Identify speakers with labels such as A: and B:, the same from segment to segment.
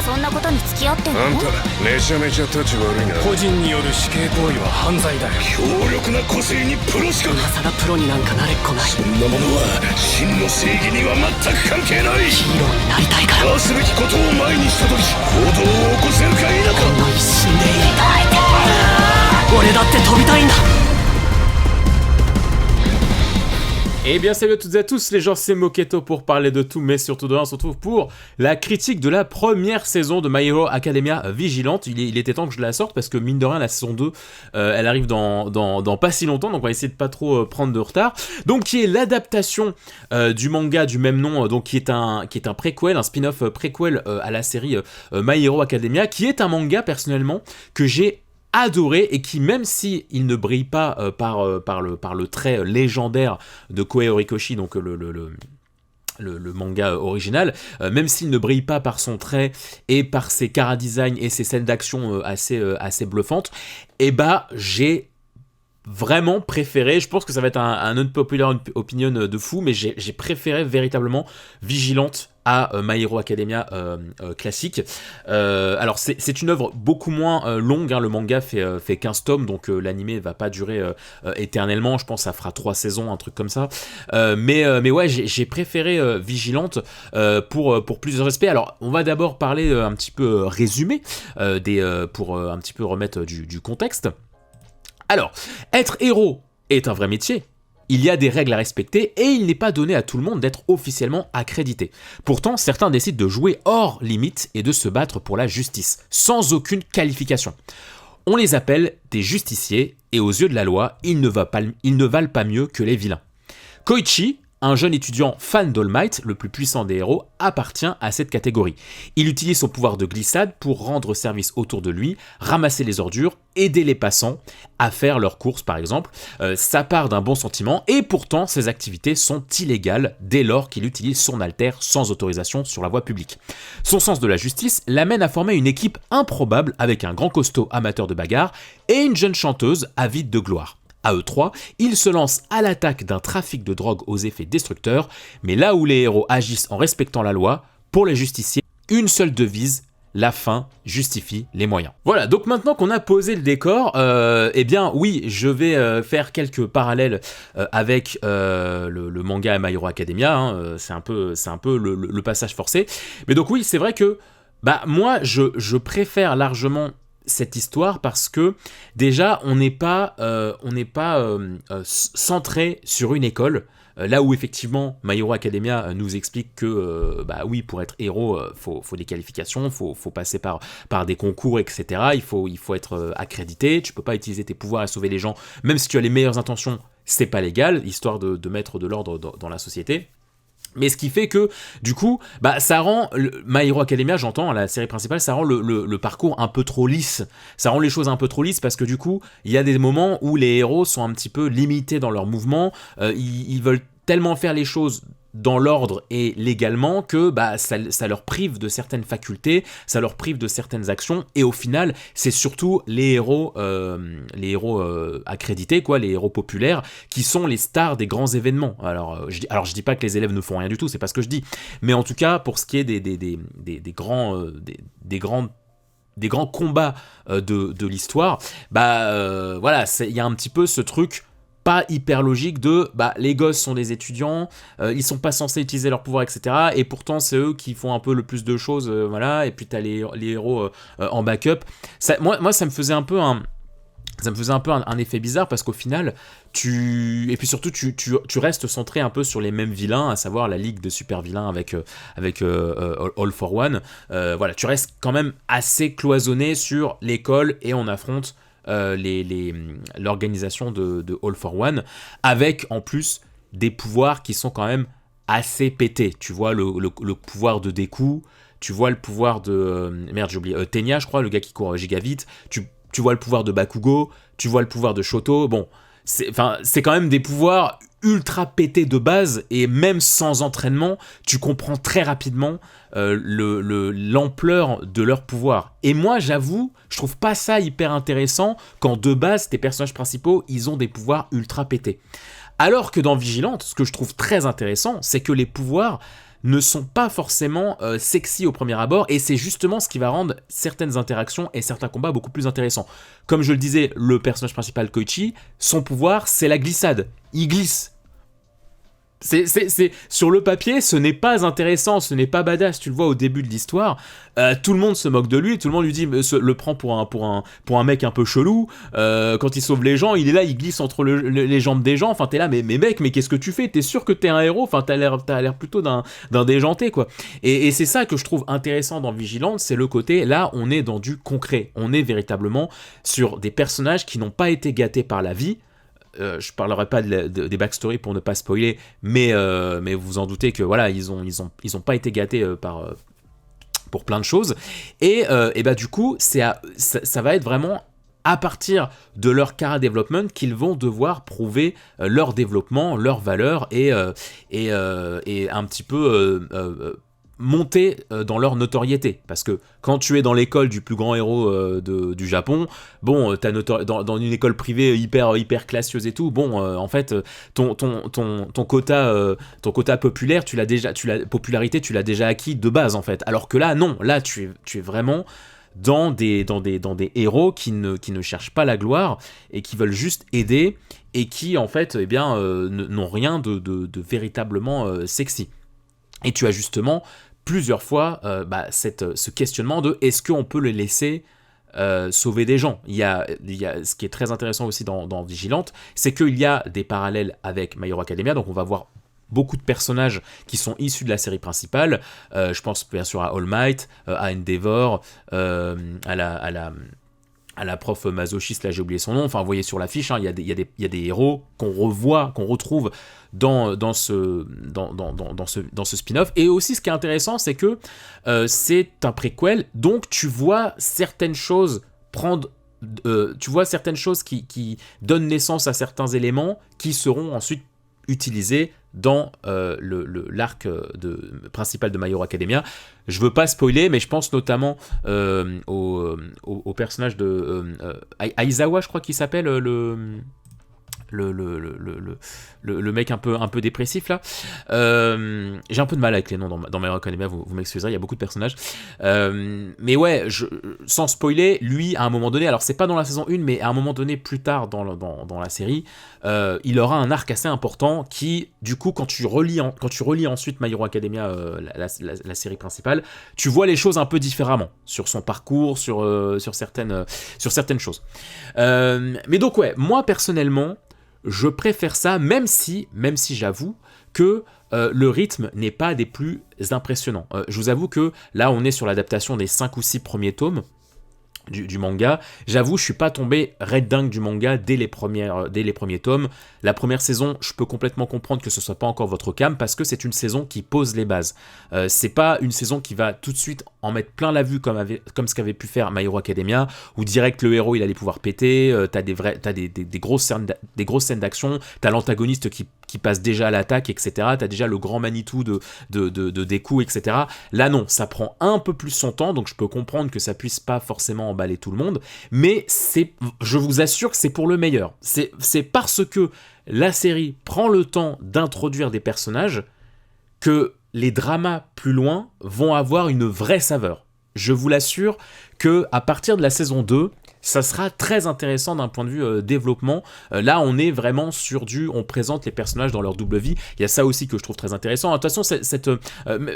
A: そんなことに付き合ってんの？
B: あんためちゃめちゃ立ち悪いな。
C: 個人による死刑行為は犯罪だよ。
B: 強力な個性にプロしか。
C: 今更プロになんかなれっこない。
B: そんなものは真の正義には全く関係ない。
C: ヒーローになりたいから。
B: なすべきことを前にした時行動を起こせるか否か。
C: ほんの一瞬でいい。俺だって飛びたいんだ。
D: Eh bien salut à toutes et à tous, les gens, c'est Moketo pour parler de tout, mais surtout de rien. On se retrouve pour la critique de la première saison de My Hero Academia Vigilante. Il était temps que je la sorte parce que mine de rien la saison 2 elle arrive dans pas si longtemps, donc on va essayer de pas trop prendre de retard. Donc qui est l'adaptation du manga du même nom, donc qui est un préquel, un spin-off préquel à la série My Hero Academia, qui est un manga personnellement que j'ai adoré et qui, même si il ne brille pas par le trait légendaire de Kohei Horikoshi, donc le manga original, même s'il ne brille pas par son trait et par ses chara-design et ses scènes d'action assez bluffantes, et bah j'ai vraiment préféré, je pense que ça va être un unpopular opinion de fou, mais j'ai préféré véritablement Vigilante à My Hero Academia classique. Alors c'est une œuvre beaucoup moins longue, hein. Le manga fait 15 tomes, donc l'anime va pas durer éternellement, je pense que ça fera 3 saisons, un truc comme ça. Mais ouais, j'ai préféré Vigilante pour plusieurs aspects. Alors on va d'abord parler un petit peu résumé, pour un petit peu remettre du contexte. Alors, être héros est un vrai métier. Il y a des règles à respecter et il n'est pas donné à tout le monde d'être officiellement accrédité. Pourtant, certains décident de jouer hors limite et de se battre pour la justice, sans aucune qualification. On les appelle des justiciers et aux yeux de la loi, ils ne valent pas mieux que les vilains. Koichi, un jeune étudiant fan d'All Might, le plus puissant des héros, appartient à cette catégorie. Il utilise son pouvoir de glissade pour rendre service autour de lui, ramasser les ordures, aider les passants à faire leurs courses par exemple. Ça part d'un bon sentiment et pourtant ses activités sont illégales dès lors qu'il utilise son alter sans autorisation sur la voie publique. Son sens de la justice l'amène à former une équipe improbable avec un grand costaud amateur de bagarre et une jeune chanteuse avide de gloire. À eux trois, ils se lancent à l'attaque d'un trafic de drogue aux effets destructeurs, mais là où les héros agissent en respectant la loi, pour les justiciers, une seule devise: la fin justifie les moyens. Voilà, donc maintenant qu'on a posé le décor, eh bien oui, je vais faire quelques parallèles avec le manga My Hero Academia, hein, c'est un peu le passage forcé, mais donc oui, c'est vrai que moi je préfère largement cette histoire parce que déjà on n'est pas centré sur une école, là où effectivement My Hero Academia nous explique que oui, pour être héros faut des qualifications, faut passer par des concours, etc. Il faut être accrédité, tu peux pas utiliser tes pouvoirs à sauver les gens même si tu as les meilleures intentions, c'est pas légal, histoire de mettre de l'ordre dans la société. Mais ce qui fait que, du coup, ça rend My Hero Academia, j'entends, la série principale, ça rend le parcours un peu trop lisse. Ça rend les choses un peu trop lisses parce que du coup, il y a des moments où les héros sont un petit peu limités dans leurs mouvements. Ils veulent tellement faire les choses dans l'ordre et légalement que ça leur prive de certaines facultés, ça leur prive de certaines actions, et au final c'est surtout les héros accrédités, quoi, les héros populaires qui sont les stars des grands événements. Alors je dis pas que les élèves ne font rien du tout, c'est pas ce que je dis, mais en tout cas pour ce qui est des grands combats de l'histoire, voilà, il y a un petit peu ce truc pas hyper logique de les gosses sont des étudiants, ils sont pas censés utiliser leur pouvoir, etc. Et pourtant c'est eux qui font un peu le plus de choses, voilà. Et puis t'as les héros en backup. Moi ça me faisait un peu un effet bizarre parce qu'au final et puis surtout tu restes centré un peu sur les mêmes vilains, à savoir la ligue de super vilains avec All for One. Voilà, tu restes quand même assez cloisonné sur l'école et on affronte l'organisation de All for One, avec en plus des pouvoirs qui sont quand même assez pétés. Tu vois le pouvoir de Deku, tu vois le pouvoir de j'ai oublié, Tenya, je crois, le gars qui court giga vite, tu vois le pouvoir de Bakugo, tu vois le pouvoir de Shoto. Bon, c'est quand même des pouvoirs ultra pétés de base, et même sans entraînement, tu comprends très rapidement l'ampleur de leur pouvoir. Et moi, j'avoue, je trouve pas ça hyper intéressant quand de base, tes personnages principaux, ils ont des pouvoirs ultra pétés. Alors que dans Vigilante, ce que je trouve très intéressant, c'est que les pouvoirs ne sont pas forcément sexy au premier abord, et c'est justement ce qui va rendre certaines interactions et certains combats beaucoup plus intéressants. Comme je le disais, le personnage principal Koichi, son pouvoir c'est la glissade, il glisse. Sur le papier, ce n'est pas intéressant, ce n'est pas badass. Tu le vois au début de l'histoire, tout le monde se moque de lui, tout le monde lui dit, le prend pour un mec un peu chelou. Quand il sauve les gens, il est là, il glisse entre les jambes des gens. Enfin, t'es là, mais mec, mais qu'est-ce que tu fais? T'es sûr que t'es un héros? Enfin, t'as l'air plutôt d'un déjanté, quoi. Et c'est ça que je trouve intéressant dans Vigilante, c'est le côté, là, on est dans du concret. On est véritablement sur des personnages qui n'ont pas été gâtés par la vie. Je parlerai pas des backstories pour ne pas spoiler, mais vous en doutez que voilà, ils ont pas été gâtés pour plein de choses, et bah du coup ça va être vraiment à partir de leur character development qu'ils vont devoir prouver leur développement, leur valeur, et un petit peu monter dans leur notoriété, parce que quand tu es dans l'école du plus grand héros du Japon, bon, dans une école privée hyper classieuse et tout, bon, en fait, ton quota populaire, popularité, tu l'as déjà acquis de base, en fait, alors que là, non, là, tu es vraiment dans des héros qui ne cherchent pas la gloire et qui veulent juste aider, et qui, en fait, eh bien, n'ont rien de véritablement sexy. Et tu as justement plusieurs fois ce questionnement de est-ce qu'on peut le laisser sauver des gens. Il y a ce qui est très intéressant aussi dans Vigilante, c'est qu'il y a des parallèles avec My Hero Academia, donc on va voir beaucoup de personnages qui sont issus de la série principale. Je pense bien sûr à All Might, à Endeavor, à la prof masochiste, là j'ai oublié son nom, enfin vous voyez sur l'affiche, hein, il y a des héros qu'on retrouve dans ce spin-off. Et aussi ce qui est intéressant, c'est que c'est un préquel, donc tu vois certaines choses qui donnent naissance à certains éléments qui seront ensuite utilisés dans l'arc principal de My Hero Academia. Je veux pas spoiler, mais je pense notamment au personnage de Aizawa, je crois qu'il s'appelle, le mec un peu dépressif là. J'ai un peu de mal avec les noms dans My Hero Academia, vous m'excuserez, il y a beaucoup de personnages. Mais ouais, sans spoiler, lui à un moment donné, alors c'est pas dans la saison 1, mais à un moment donné plus tard dans la série, il aura un arc assez important qui, du coup, quand tu relis ensuite My Hero Academia, la série principale, tu vois les choses un peu différemment sur son parcours, sur certaines choses. Mais donc ouais, moi personnellement, je préfère ça, même si j'avoue que le rythme n'est pas des plus impressionnants. Je vous avoue que là, on est sur l'adaptation des 5 ou 6 premiers tomes du manga. J'avoue, je suis pas tombé red dingue du manga dès les premiers tomes. La première saison, je peux complètement comprendre que ce soit pas encore votre came, parce que c'est une saison qui pose les bases. C'est pas une saison qui va tout de suite en mettre plein la vue comme ce qu'avait pu faire My Hero Academia, où direct le héros il allait pouvoir péter. T'as des grosses scènes d'action. T'as l'antagoniste qui passe déjà à l'attaque, etc. T'as déjà le grand Manitou de des coups, etc. Là non, ça prend un peu plus son temps, donc je peux comprendre que ça puisse pas forcément emballer tout le monde, mais je vous assure que c'est pour le meilleur. C'est parce que la série prend le temps d'introduire des personnages que les dramas plus loin vont avoir une vraie saveur. Je vous l'assure que à partir de la saison 2, ça sera très intéressant d'un point de vue développement. Là, on est vraiment sur on présente les personnages dans leur double vie. Il y a ça aussi que je trouve très intéressant. De toute façon,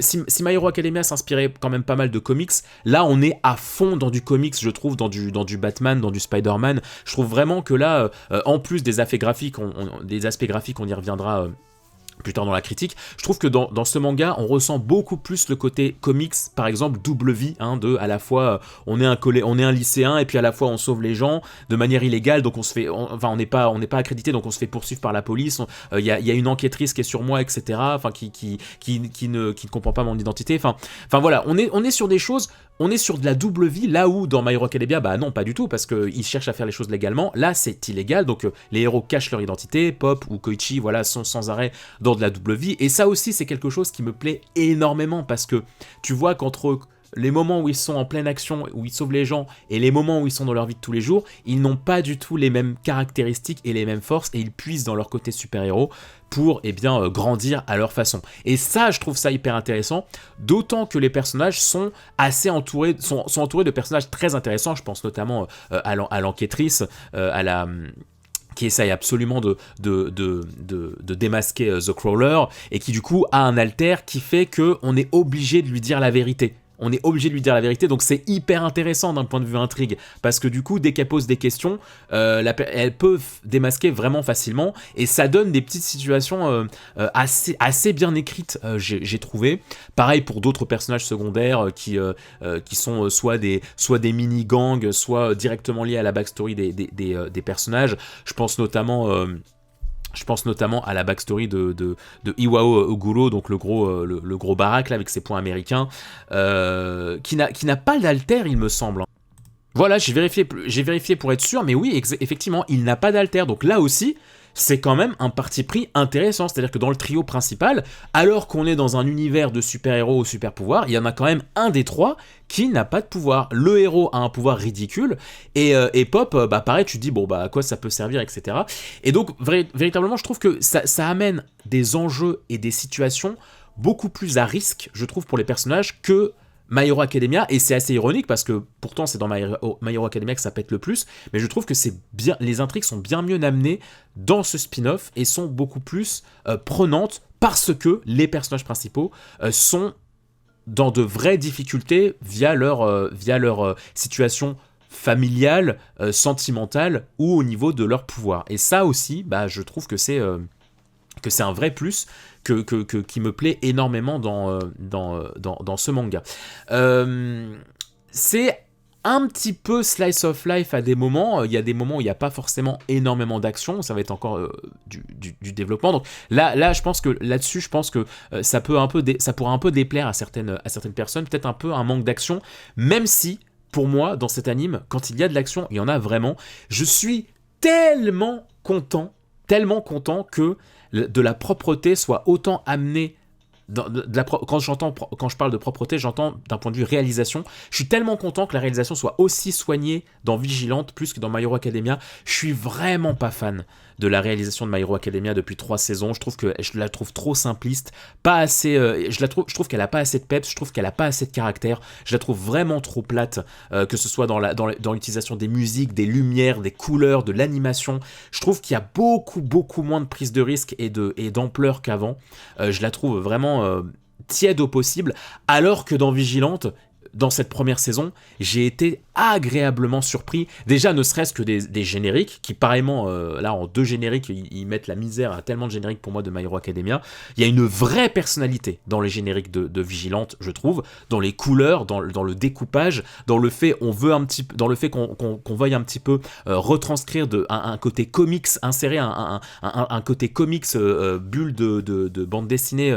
D: si My Hero Academia s'inspirait quand même pas mal de comics, là, on est à fond dans du comics, je trouve, dans du Batman, dans du Spider-Man. Je trouve vraiment que là, en plus des aspects graphiques, on y reviendra plus tard dans la critique, je trouve que dans ce manga, on ressent beaucoup plus le côté comics, par exemple double vie, à la fois on est un lycéen et puis à la fois on sauve les gens de manière illégale, donc on n'est pas accrédité, donc on se fait poursuivre par la police, il y a une enquêtrice qui est sur moi, etc. Enfin qui ne comprend pas mon identité. Enfin voilà, on est sur des choses. On est sur de la double vie, là où dans My Hero Academia, bah non, pas du tout, parce qu'ils cherchent à faire les choses légalement. Là, c'est illégal, donc les héros cachent leur identité, Pop ou Koichi, voilà, sont sans arrêt dans de la double vie. Et ça aussi, c'est quelque chose qui me plaît énormément, parce que tu vois qu'entre les moments où ils sont en pleine action, où ils sauvent les gens, et les moments où ils sont dans leur vie de tous les jours, ils n'ont pas du tout les mêmes caractéristiques et les mêmes forces, et ils puisent dans leur côté super-héros pour grandir à leur façon. Et ça, je trouve ça hyper intéressant, d'autant que les personnages sont assez entourés, sont entourés de personnages très intéressants. Je pense notamment à l'enquêtrice, qui essaye absolument de démasquer The Crawler, et qui du coup a un alter qui fait qu'on est obligé de lui dire la vérité. Donc c'est hyper intéressant d'un point de vue intrigue, parce que du coup, dès qu'elle pose des questions, elles peuvent démasquer vraiment facilement, et ça donne des petites situations assez bien écrites, j'ai trouvé. Pareil pour d'autres personnages secondaires qui sont soit des mini-gangs, soit directement liés à la backstory des personnages. Je pense notamment à la backstory de Iwao Oguro, donc le gros baraque là, avec ses points américains, qui n'a pas d'alter, il me semble. Voilà, j'ai vérifié pour être sûr, mais oui, effectivement, il n'a pas d'alter. Donc là aussi, c'est quand même un parti pris intéressant. C'est-à-dire que dans le trio principal, alors qu'on est dans un univers de super-héros ou super-pouvoirs, il y en a quand même un des trois qui n'a pas de pouvoir. Le héros a un pouvoir ridicule, et Pop, pareil, tu te dis, bon, à quoi ça peut servir, etc. Et donc, véritablement, je trouve que ça amène des enjeux et des situations beaucoup plus à risque, je trouve, pour les personnages que My Hero Academia, et c'est assez ironique parce que pourtant c'est dans My Hero Academia que ça pète le plus, mais je trouve que les intrigues sont bien mieux amenées dans ce spin-off et sont beaucoup plus prenantes parce que les personnages principaux sont dans de vraies difficultés via leur situation familiale, sentimentale, ou au niveau de leur pouvoir. Et ça aussi, je trouve que c'est un vrai plus qui me plaît énormément dans ce manga. C'est un petit peu slice of life à des moments. Il y a des moments où il n'y a pas forcément énormément d'action. Ça va être encore du développement. Donc là, je pense que là-dessus, ça pourra un peu déplaire à certaines personnes. Peut-être un peu un manque d'action, même si, pour moi, dans cet anime, quand il y a de l'action, il y en a vraiment. Je suis tellement content que de la propreté soit autant amenée. Quand je parle de propreté, j'entends d'un point de vue réalisation. Je suis tellement content que la réalisation soit aussi soignée dans Vigilante plus que dans My Hero Academia. Je suis vraiment pas fan de la réalisation de My Hero Academia depuis 3 saisons. Je la trouve trop simpliste, pas assez. Je trouve qu'elle a pas assez de peps. Je trouve qu'elle a pas assez de caractère. Je la trouve vraiment trop plate, que ce soit dans l'utilisation des musiques, des lumières, des couleurs, de l'animation. Je trouve qu'il y a beaucoup moins de prise de risque et d'ampleur qu'avant. Je la trouve vraiment tiède au possible, alors que dans Vigilante, dans cette première saison, j'ai été agréablement surpris. Déjà, ne serait-ce que des génériques, qui pareillement, là, en 2 génériques, ils mettent la misère à tellement de génériques pour moi de My Hero Academia. Il y a une vraie personnalité dans les génériques de Vigilante, je trouve, dans les couleurs, dans le découpage, dans le fait qu'on veuille un petit peu retranscrire un côté comics, insérer un côté comics, bulle de bande dessinée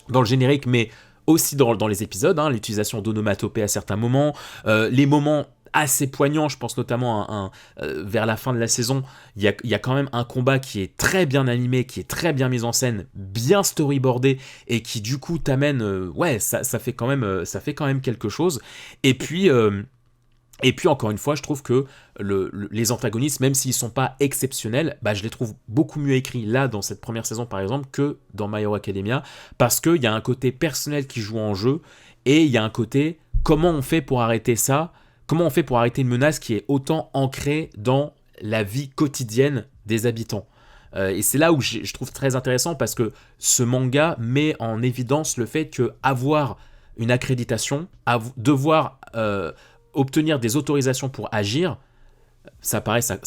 D: dans le générique, mais aussi dans les épisodes, l'utilisation d'onomatopées à certains moments, les moments assez poignants, je pense notamment vers la fin de la saison, il y a quand même un combat qui est très bien animé, qui est très bien mis en scène, bien storyboardé, et qui du coup t'amène, ça fait quand même quelque chose. Et puis encore une fois, je trouve que les antagonistes, même s'ils sont pas exceptionnels, je les trouve beaucoup mieux écrits là dans cette première saison par exemple que dans My Hero Academia, parce qu'il y a un côté personnel qui joue en jeu, et il y a un côté comment on fait pour arrêter ça, comment on fait pour arrêter une menace qui est autant ancrée dans la vie quotidienne des habitants. Et c'est là où je trouve très intéressant, parce que ce manga met en évidence le fait que avoir une accréditation, devoir obtenir des autorisations pour agir, ça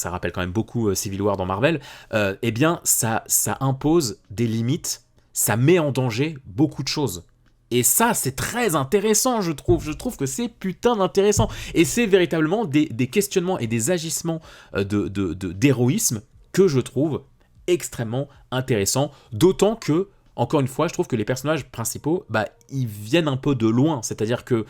D: rappelle quand même beaucoup Civil War dans Marvel, eh bien ça impose des limites, ça met en danger beaucoup de choses. Et ça, c'est très intéressant, je trouve. Je trouve que c'est putain d'intéressant. Et c'est véritablement des questionnements et des agissements d'héroïsme que je trouve extrêmement intéressants. D'autant que, encore une fois, je trouve que les personnages principaux, ils viennent un peu de loin. C'est-à-dire que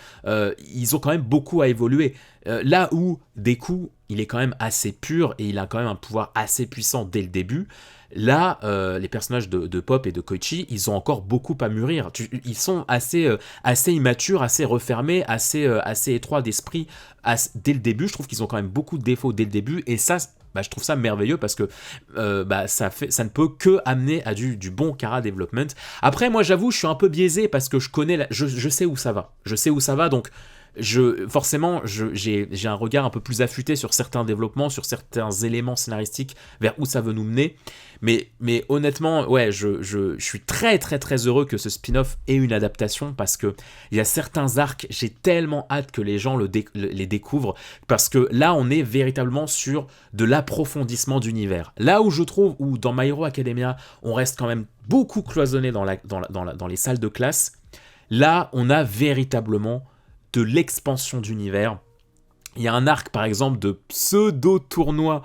D: ils ont quand même beaucoup à évoluer. Là où Deku il est quand même assez pur et il a quand même un pouvoir assez puissant dès le début. Là, les personnages de Pop et de Koichi, ils ont encore beaucoup à mûrir. Ils sont assez immatures, assez refermés, assez étroits d'esprit dès le début. Je trouve qu'ils ont quand même beaucoup de défauts dès le début, et ça, je trouve ça merveilleux parce que ça ne peut que amener à du bon chara development. Après, moi, j'avoue, je suis un peu biaisé parce que je sais où ça va. Je sais où ça va, donc forcément, j'ai un regard un peu plus affûté sur certains développements, sur certains éléments scénaristiques, vers où ça veut nous mener. Mais honnêtement, ouais, je suis très très très heureux que ce spin-off ait une adaptation, parce que il y a certains arcs, j'ai tellement hâte que les gens les découvrent, parce que là, on est véritablement sur de l'approfondissement d'univers. Là où je trouve, où dans My Hero Academia, on reste quand même beaucoup cloisonné dans les salles de classe, là, on a véritablement de l'expansion d'univers. Il y a un arc, par exemple, de pseudo-tournoi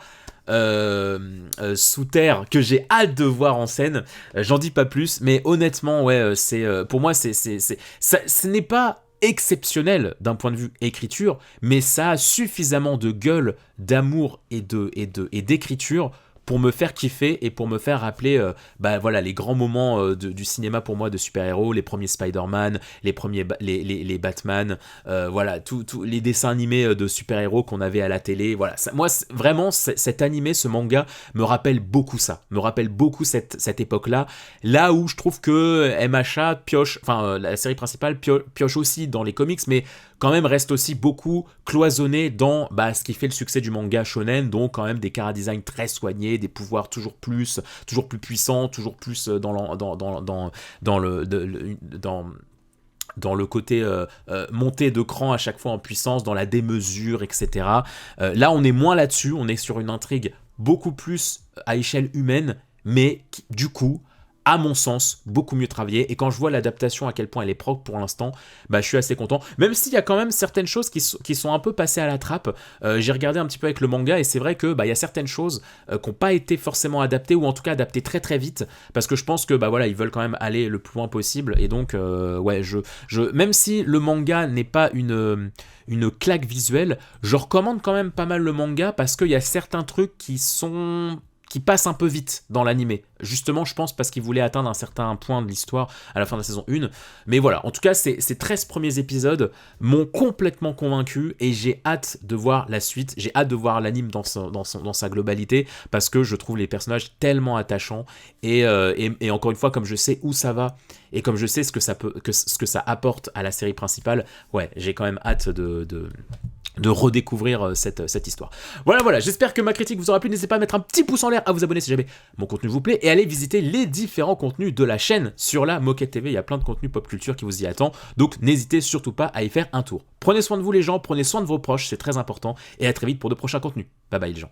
D: sous terre que j'ai hâte de voir en scène. J'en dis pas plus, mais honnêtement, ouais, pour moi, ce n'est pas exceptionnel d'un point de vue écriture, mais ça a suffisamment de gueule, d'amour et d'écriture pour me faire kiffer et pour me faire rappeler voilà, les grands moments du cinéma pour moi de super-héros, les premiers Spider-Man, les premiers les Batman, voilà, tous les dessins animés de super-héros qu'on avait à la télé. Voilà, moi, vraiment, cet animé, ce manga, me rappelle beaucoup ça, me rappelle beaucoup cette époque-là, là où je trouve que MHA pioche, enfin la série principale pioche aussi dans les comics, mais quand même reste aussi beaucoup cloisonné dans ce qui fait le succès du manga shonen, donc quand même des chara-design très soignés, des pouvoirs toujours plus puissants, toujours plus dans le côté montée de cran à chaque fois en puissance, dans la démesure, etc. Là, on est moins là-dessus, on est sur une intrigue beaucoup plus à échelle humaine, mais qui, du coup, à mon sens, beaucoup mieux travaillée. Et quand je vois l'adaptation, à quel point elle est propre pour l'instant, je suis assez content. Même s'il y a quand même certaines choses qui sont un peu passées à la trappe. J'ai regardé un petit peu avec le manga, et c'est vrai que il y a certaines choses qui n'ont pas été forcément adaptées, ou en tout cas adaptées très très vite, parce que je pense que voilà, ils veulent quand même aller le plus loin possible. Et donc, ouais, même si le manga n'est pas une claque visuelle, je recommande quand même pas mal le manga, parce qu'il y a certains trucs qui passe un peu vite dans l'animé. Justement, je pense parce qu'il voulait atteindre un certain point de l'histoire à la fin de la saison 1. Mais voilà, en tout cas, ces 13 premiers épisodes m'ont complètement convaincu, et j'ai hâte de voir la suite. J'ai hâte de voir l'anime dans sa globalité, parce que je trouve les personnages tellement attachants. Et encore une fois, comme je sais où ça va, et comme je sais ce que ça apporte à la série principale, ouais, j'ai quand même hâte de redécouvrir cette histoire. Voilà, j'espère que ma critique vous aura plu. N'hésitez pas à mettre un petit pouce en l'air, à vous abonner si jamais mon contenu vous plaît, et allez visiter les différents contenus de la chaîne sur la Moquette TV. Il y a plein de contenu pop culture qui vous y attend, donc n'hésitez surtout pas à y faire un tour. Prenez soin de vous les gens, prenez soin de vos proches, c'est très important, et à très vite pour de prochains contenus. Bye bye les gens.